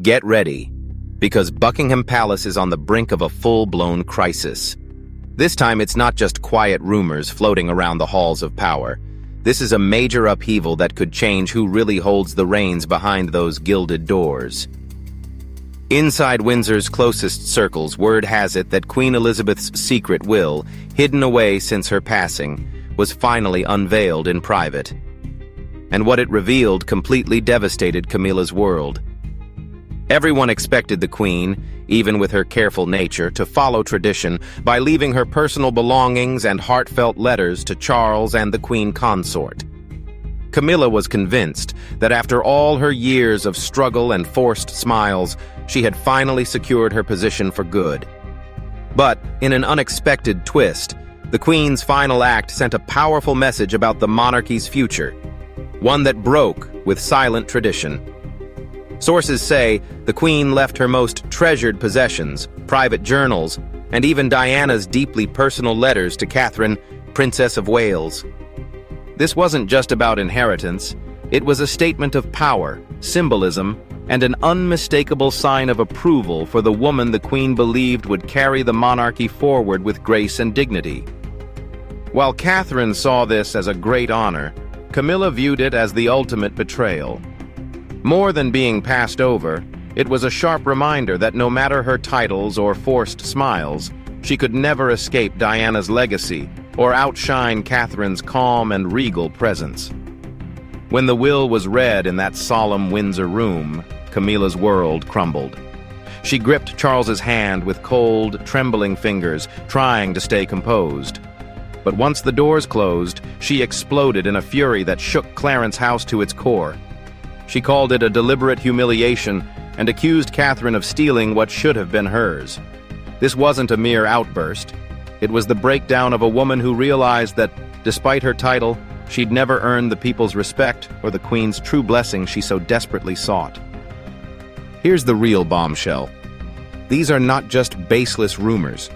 Get ready, because Buckingham Palace is on the brink of a full-blown crisis. This time it's not just quiet rumors floating around the halls of power. This is a major upheaval that could change who really holds the reins behind those gilded doors. Inside Windsor's closest circles, word has it that Queen Elizabeth's secret will, hidden away since her passing, was finally unveiled in private. And what it revealed completely devastated Camilla's world. Everyone expected the Queen, even with her careful nature, to follow tradition by leaving her personal belongings and heartfelt letters to Charles and the Queen Consort. Camilla was convinced that after all her years of struggle and forced smiles, she had finally secured her position for good. But, in an unexpected twist, the Queen's final act sent a powerful message about the monarchy's future, one that broke with silent tradition. Sources say the Queen left her most treasured possessions, private journals, and even Diana's deeply personal letters to Catherine, Princess of Wales. This wasn't just about inheritance, it was a statement of power, symbolism, and an unmistakable sign of approval for the woman the Queen believed would carry the monarchy forward with grace and dignity. While Catherine saw this as a great honor, Camilla viewed it as the ultimate betrayal. More than being passed over, it was a sharp reminder that no matter her titles or forced smiles, she could never escape Diana's legacy or outshine Catherine's calm and regal presence. When the will was read in that solemn Windsor room, Camilla's world crumbled. She gripped Charles's hand with cold, trembling fingers, trying to stay composed. But once the doors closed, she exploded in a fury that shook Clarence House to its core. She called it a deliberate humiliation and accused Catherine of stealing what should have been hers. This wasn't a mere outburst. It was the breakdown of a woman who realized that, despite her title, she'd never earned the people's respect or the Queen's true blessing she so desperately sought. Here's the real bombshell. These are not just baseless rumors.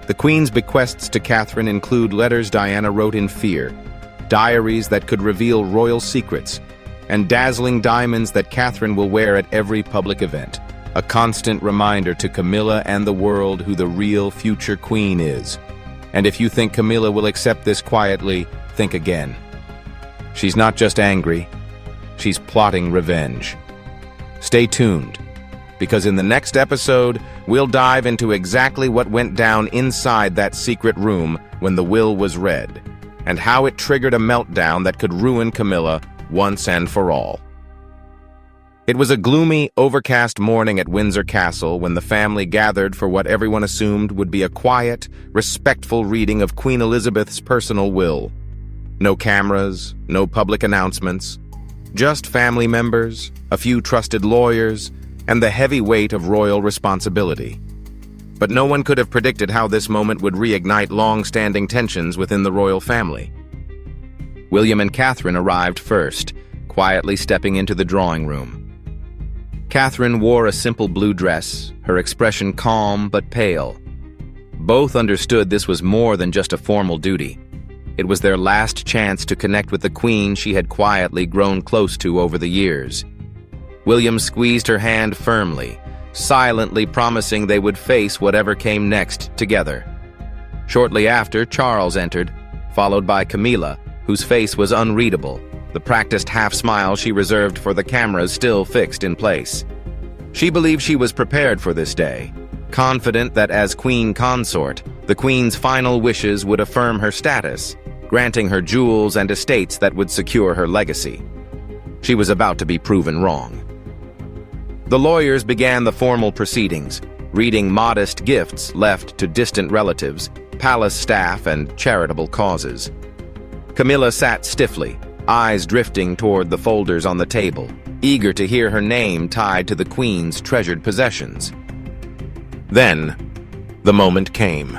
The Queen's bequests to Catherine include letters Diana wrote in fear, diaries that could reveal royal secrets, and dazzling diamonds that Catherine will wear at every public event, a constant reminder to Camilla and the world who the real future Queen is. And if you think Camilla will accept this quietly, think again. She's not just angry, she's plotting revenge. Stay tuned, because in the next episode, we'll dive into exactly what went down inside that secret room when the will was read, and how it triggered a meltdown that could ruin Camilla once and for all. It was a gloomy, overcast morning at Windsor Castle when the family gathered for what everyone assumed would be a quiet, respectful reading of Queen Elizabeth's personal will. No cameras, no public announcements, just family members, a few trusted lawyers, and the heavy weight of royal responsibility. But no one could have predicted how this moment would reignite long-standing tensions within the royal family. William and Catherine arrived first, quietly stepping into the drawing room. Catherine wore a simple blue dress, her expression calm but pale. Both understood this was more than just a formal duty. It was their last chance to connect with the Queen she had quietly grown close to over the years. William squeezed her hand firmly, silently promising they would face whatever came next together. Shortly after, Charles entered, followed by Camilla, whose face was unreadable, the practiced half-smile she reserved for the cameras still fixed in place. She believed she was prepared for this day, confident that as Queen Consort, the Queen's final wishes would affirm her status, granting her jewels and estates that would secure her legacy. She was about to be proven wrong. The lawyers began the formal proceedings, reading modest gifts left to distant relatives, palace staff, and charitable causes. Camilla sat stiffly, eyes drifting toward the folders on the table, eager to hear her name tied to the Queen's treasured possessions. Then, the moment came.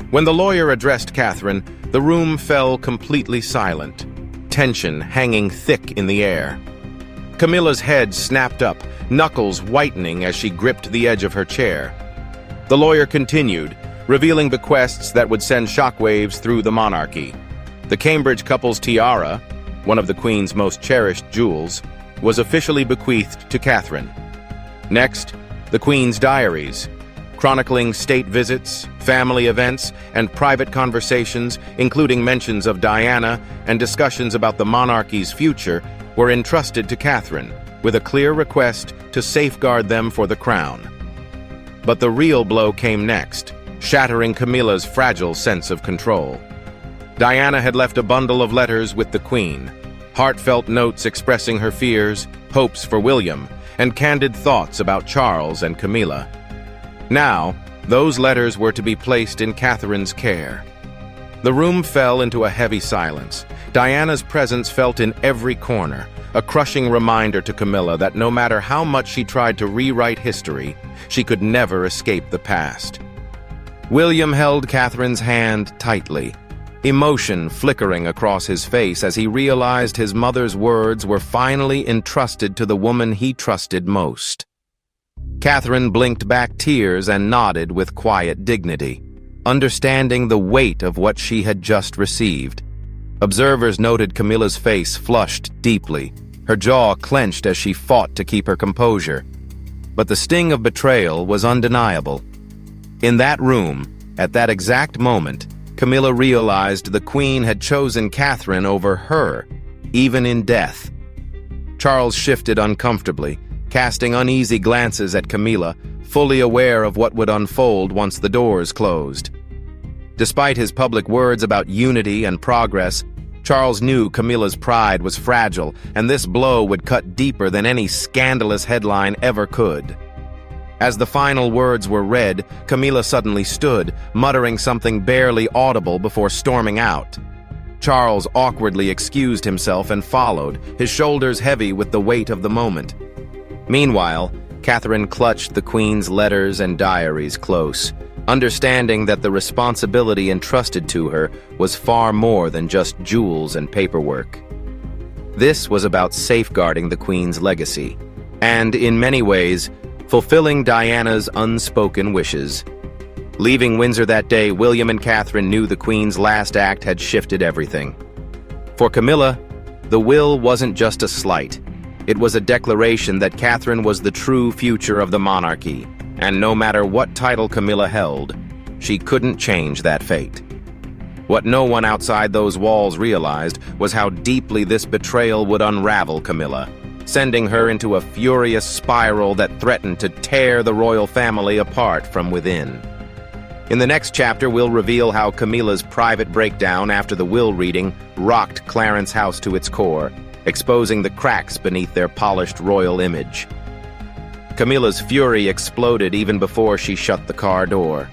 When the lawyer addressed Catherine, the room fell completely silent, tension hanging thick in the air. Camilla's head snapped up, knuckles whitening as she gripped the edge of her chair. The lawyer continued, revealing bequests that would send shockwaves through the monarchy. The Cambridge couple's tiara, one of the Queen's most cherished jewels, was officially bequeathed to Catherine. Next, the Queen's diaries, chronicling state visits, family events, and private conversations, including mentions of Diana and discussions about the monarchy's future, were entrusted to Catherine, with a clear request to safeguard them for the crown. But the real blow came next, shattering Camilla's fragile sense of control. Diana had left a bundle of letters with the Queen, heartfelt notes expressing her fears, hopes for William, and candid thoughts about Charles and Camilla. Now, those letters were to be placed in Catherine's care. The room fell into a heavy silence. Diana's presence felt in every corner, a crushing reminder to Camilla that no matter how much she tried to rewrite history, she could never escape the past. William held Catherine's hand tightly, emotion flickering across his face as he realized his mother's words were finally entrusted to the woman he trusted most. Catherine blinked back tears and nodded with quiet dignity, understanding the weight of what she had just received. Observers noted Camilla's face flushed deeply, her jaw clenched as she fought to keep her composure. But the sting of betrayal was undeniable. In that room, at that exact moment, Camilla realized the Queen had chosen Catherine over her, even in death. Charles shifted uncomfortably, casting uneasy glances at Camilla, fully aware of what would unfold once the doors closed. Despite his public words about unity and progress, Charles knew Camilla's pride was fragile, and this blow would cut deeper than any scandalous headline ever could. As the final words were read, Camilla suddenly stood, muttering something barely audible before storming out. Charles awkwardly excused himself and followed, his shoulders heavy with the weight of the moment. Meanwhile, Catherine clutched the Queen's letters and diaries close, understanding that the responsibility entrusted to her was far more than just jewels and paperwork. This was about safeguarding the Queen's legacy, and, in many ways, fulfilling Diana's unspoken wishes. Leaving Windsor that day, William and Catherine knew the Queen's last act had shifted everything. For Camilla, the will wasn't just a slight. It was a declaration that Catherine was the true future of the monarchy, and no matter what title Camilla held, she couldn't change that fate. What no one outside those walls realized was how deeply this betrayal would unravel Camilla, sending her into a furious spiral that threatened to tear the royal family apart from within. In the next chapter, we'll reveal how Camilla's private breakdown after the will reading rocked Clarence House to its core, exposing the cracks beneath their polished royal image. Camilla's fury exploded even before she shut the car door.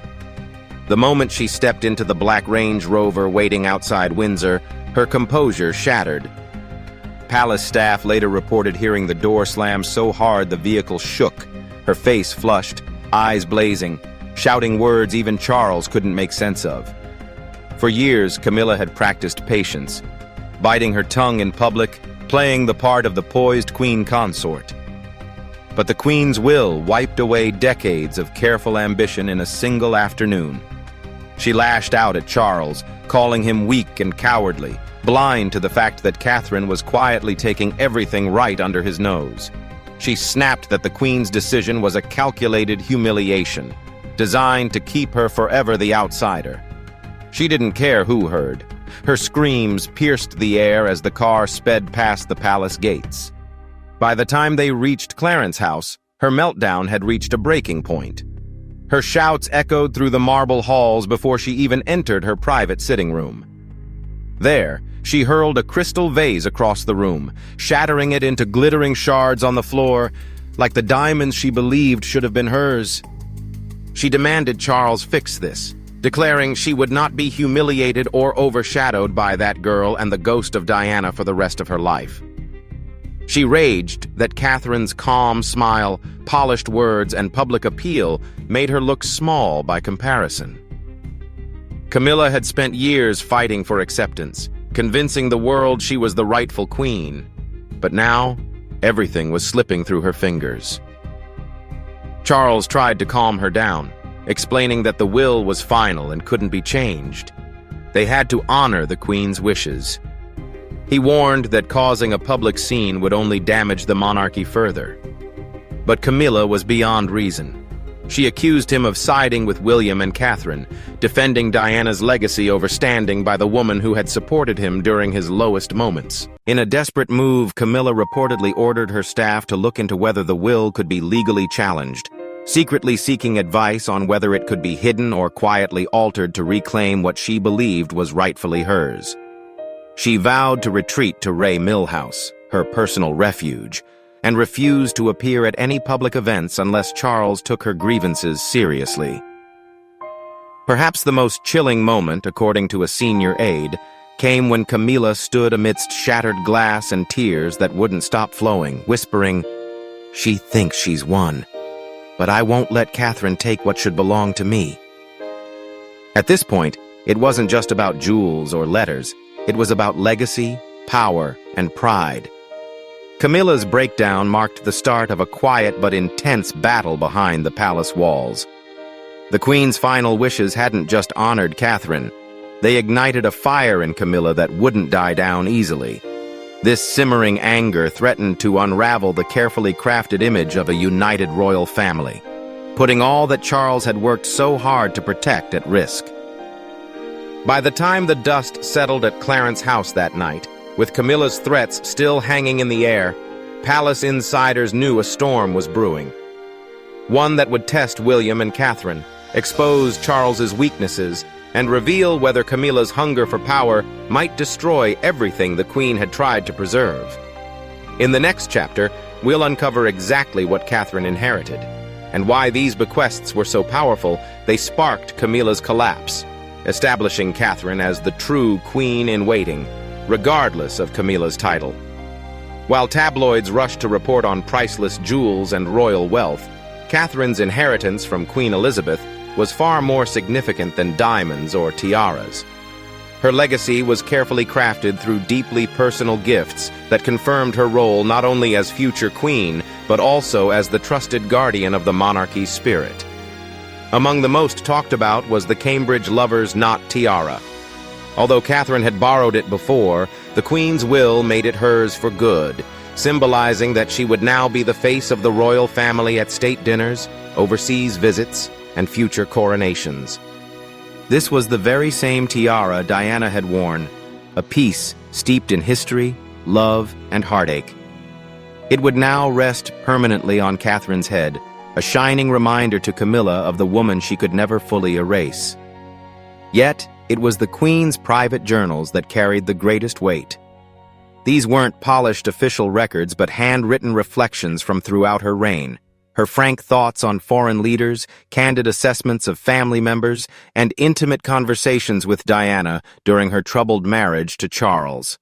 The moment she stepped into the black Range Rover waiting outside Windsor, her composure shattered. Palace staff later reported hearing the door slam so hard the vehicle shook, her face flushed, eyes blazing, shouting words even Charles couldn't make sense of. For years, Camilla had practiced patience, biting her tongue in public, playing the part of the poised queen consort. But the Queen's will wiped away decades of careful ambition in a single afternoon. She lashed out at Charles, calling him weak and cowardly, blind to the fact that Catherine was quietly taking everything right under his nose. She snapped that the Queen's decision was a calculated humiliation, designed to keep her forever the outsider. She didn't care who heard. Her screams pierced the air as the car sped past the palace gates. By the time they reached Clarence House, her meltdown had reached a breaking point. Her shouts echoed through the marble halls before she even entered her private sitting room. There, she hurled a crystal vase across the room, shattering it into glittering shards on the floor, like the diamonds she believed should have been hers. She demanded Charles fix this, declaring she would not be humiliated or overshadowed by that girl and the ghost of Diana for the rest of her life. She raged that Catherine's calm smile, polished words, and public appeal made her look small by comparison. Camilla had spent years fighting for acceptance, convincing the world she was the rightful queen. But now, everything was slipping through her fingers. Charles tried to calm her down, explaining that the will was final and couldn't be changed. They had to honor the Queen's wishes. He warned that causing a public scene would only damage the monarchy further. But Camilla was beyond reason. She accused him of siding with William and Catherine, defending Diana's legacy over standing by the woman who had supported him during his lowest moments. In a desperate move, Camilla reportedly ordered her staff to look into whether the will could be legally challenged, secretly seeking advice on whether it could be hidden or quietly altered to reclaim what she believed was rightfully hers. She vowed to retreat to Ray Mill House, her personal refuge, and refused to appear at any public events unless Charles took her grievances seriously. Perhaps the most chilling moment, according to a senior aide, came when Camilla stood amidst shattered glass and tears that wouldn't stop flowing, whispering, "She thinks she's won, but I won't let Catherine take what should belong to me." At this point, it wasn't just about jewels or letters. It was about legacy, power, and pride. Camilla's breakdown marked the start of a quiet but intense battle behind the palace walls. The Queen's final wishes hadn't just honored Catherine. They ignited a fire in Camilla that wouldn't die down easily. This simmering anger threatened to unravel the carefully crafted image of a united royal family, putting all that Charles had worked so hard to protect at risk. By the time the dust settled at Clarence House that night, with Camilla's threats still hanging in the air, palace insiders knew a storm was brewing. One that would test William and Catherine, expose Charles's weaknesses, and reveal whether Camilla's hunger for power might destroy everything the Queen had tried to preserve. In the next chapter, we'll uncover exactly what Catherine inherited, and why these bequests were so powerful they sparked Camilla's collapse, establishing Catherine as the true queen-in-waiting, regardless of Camilla's title. While tabloids rushed to report on priceless jewels and royal wealth, Catherine's inheritance from Queen Elizabeth was far more significant than diamonds or tiaras. Her legacy was carefully crafted through deeply personal gifts that confirmed her role not only as future queen, but also as the trusted guardian of the monarchy's spirit. Among the most talked about was the Cambridge Lover's Knot tiara. Although Catherine had borrowed it before, the Queen's will made it hers for good, symbolizing that she would now be the face of the royal family at state dinners, overseas visits, and future coronations. This was the very same tiara Diana had worn, a piece steeped in history, love, and heartache. It would now rest permanently on Catherine's head, a shining reminder to Camilla of the woman she could never fully erase. Yet, it was the Queen's private journals that carried the greatest weight. These weren't polished official records, but handwritten reflections from throughout her reign. Her frank thoughts on foreign leaders, candid assessments of family members, and intimate conversations with Diana during her troubled marriage to Charles.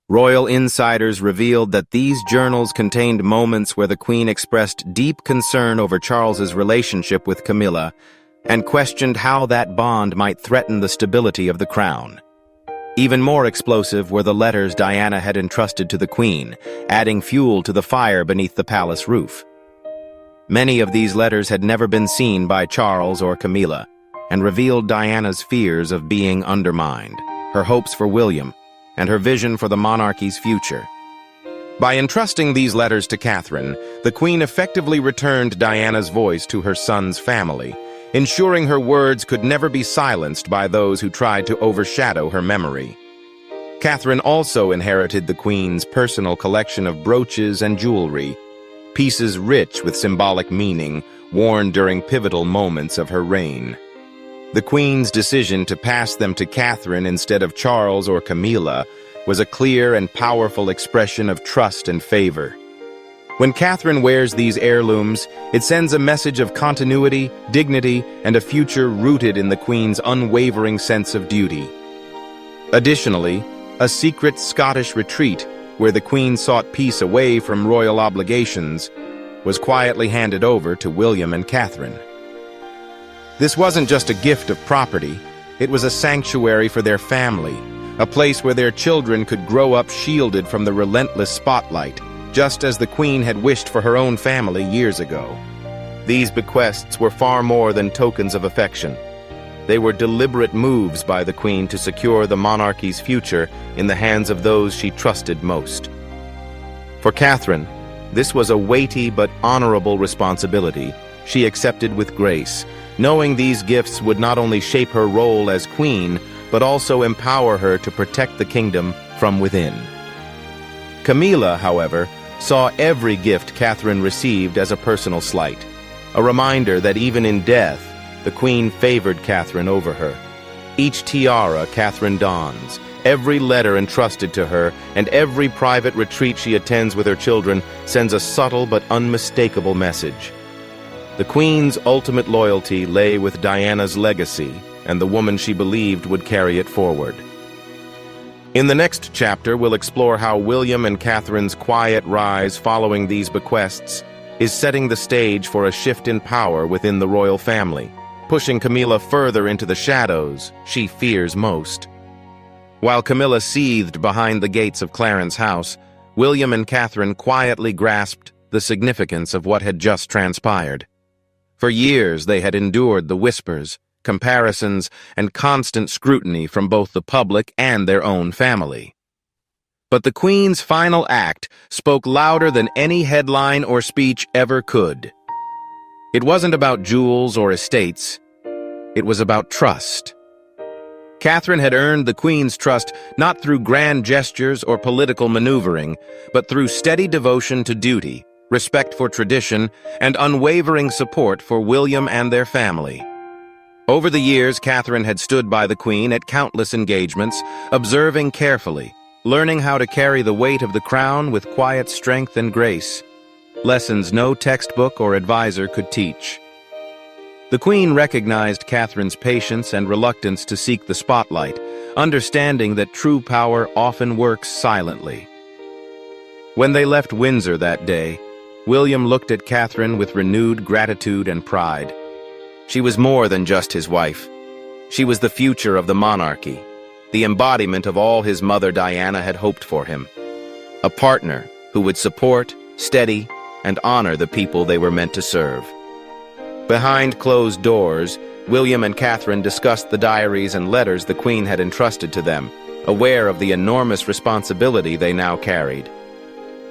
Royal insiders revealed that these journals contained moments where the Queen expressed deep concern over Charles's relationship with Camilla and questioned how that bond might threaten the stability of the crown. Even more explosive were the letters Diana had entrusted to the Queen, adding fuel to the fire beneath the palace roof. Many of these letters had never been seen by Charles or Camilla, and revealed Diana's fears of being undermined, her hopes for William, and her vision for the monarchy's future. By entrusting these letters to Catherine, the Queen effectively returned Diana's voice to her son's family, ensuring her words could never be silenced by those who tried to overshadow her memory. Catherine also inherited the Queen's personal collection of brooches and jewelry, pieces rich with symbolic meaning, worn during pivotal moments of her reign. The Queen's decision to pass them to Catherine instead of Charles or Camilla was a clear and powerful expression of trust and favor. When Catherine wears these heirlooms, it sends a message of continuity, dignity, and a future rooted in the Queen's unwavering sense of duty. Additionally, a secret Scottish retreat, where the Queen sought peace away from royal obligations, was quietly handed over to William and Catherine. This wasn't just a gift of property, it was a sanctuary for their family, a place where their children could grow up shielded from the relentless spotlight, just as the Queen had wished for her own family years ago. These bequests were far more than tokens of affection. They were deliberate moves by the Queen to secure the monarchy's future in the hands of those she trusted most. For Catherine, This was a weighty but honorable responsibility she accepted with grace, knowing these gifts would not only shape her role as queen, but also empower her to protect the kingdom from within. Camilla, however, saw every gift Catherine received as a personal slight, a reminder that even in death, the queen favored Catherine over her. Each tiara Catherine dons, every letter entrusted to her, and every private retreat she attends with her children sends a subtle but unmistakable message. The queen's ultimate loyalty lay with Diana's legacy and the woman she believed would carry it forward. In the next chapter, we'll explore how William and Catherine's quiet rise following these bequests is setting the stage for a shift in power within the royal family, pushing Camilla further into the shadows she fears most. While Camilla seethed behind the gates of Clarence's house, William and Catherine quietly grasped the significance of what had just transpired. For years they had endured the whispers, comparisons, and constant scrutiny from both the public and their own family. But the Queen's final act spoke louder than any headline or speech ever could. It wasn't about jewels or estates. It was about trust. Catherine had earned the Queen's trust not through grand gestures or political maneuvering, but through steady devotion to duty, respect for tradition, and unwavering support for William and their family. Over the years, Catherine had stood by the Queen at countless engagements, observing carefully, learning how to carry the weight of the crown with quiet strength and grace, lessons no textbook or advisor could teach. The Queen recognized Catherine's patience and reluctance to seek the spotlight, understanding that true power often works silently. When they left Windsor that day, William looked at Catherine with renewed gratitude and pride. She was more than just his wife. She was the future of the monarchy, the embodiment of all his mother Diana had hoped for him. A partner who would support, steady, and honor the people they were meant to serve. Behind closed doors, William and Catherine discussed the diaries and letters the Queen had entrusted to them, aware of the enormous responsibility they now carried.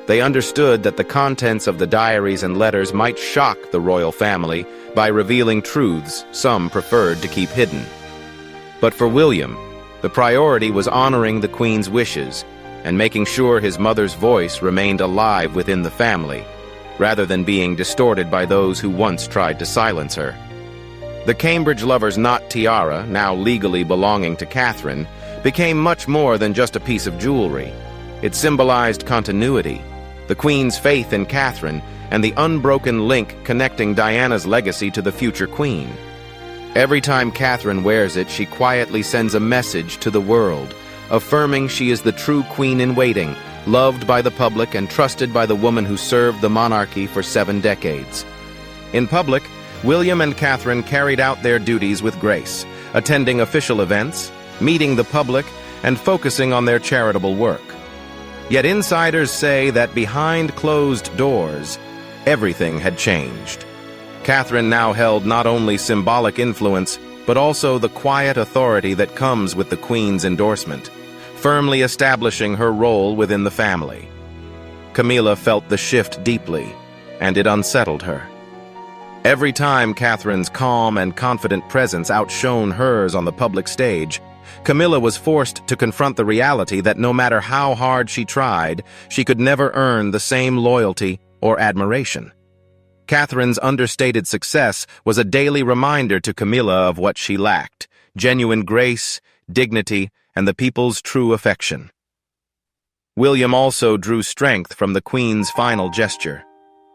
They understood that the contents of the diaries and letters might shock the royal family by revealing truths some preferred to keep hidden. But for William, the priority was honoring the Queen's wishes and making sure his mother's voice remained alive within the family, rather than being distorted by those who once tried to silence her. The Cambridge Lover's Knot tiara, now legally belonging to Catherine, became much more than just a piece of jewelry. It symbolized continuity, the Queen's faith in Catherine, and the unbroken link connecting Diana's legacy to the future Queen. Every time Catherine wears it, she quietly sends a message to the world, affirming she is the true Queen-in-waiting, loved by the public and trusted by the woman who served the monarchy for 7 decades. In public, William and Catherine carried out their duties with grace, attending official events, meeting the public, and focusing on their charitable work. Yet insiders say that behind closed doors, everything had changed. Catherine now held not only symbolic influence, but also the quiet authority that comes with the Queen's endorsement, firmly establishing her role within the family. Camilla felt the shift deeply, and it unsettled her. Every time Catherine's calm and confident presence outshone hers on the public stage, Camilla was forced to confront the reality that no matter how hard she tried, she could never earn the same loyalty or admiration. Catherine's understated success was a daily reminder to Camilla of what she lacked: genuine grace, dignity, and the people's true affection. William also drew strength from the Queen's final gesture.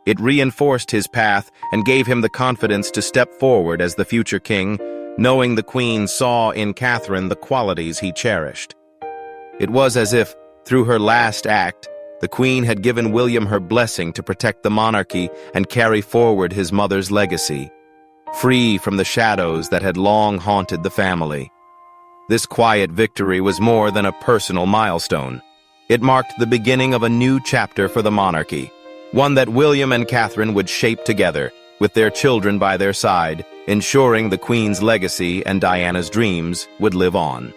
It reinforced his path and gave him the confidence to step forward as the future king, knowing the Queen saw in Catherine the qualities he cherished. It was as if, through her last act, the Queen had given William her blessing to protect the monarchy and carry forward his mother's legacy, free from the shadows that had long haunted the family. This quiet victory was more than a personal milestone. It marked the beginning of a new chapter for the monarchy, one that William and Catherine would shape together, with their children by their side, ensuring the Queen's legacy and Diana's dreams would live on.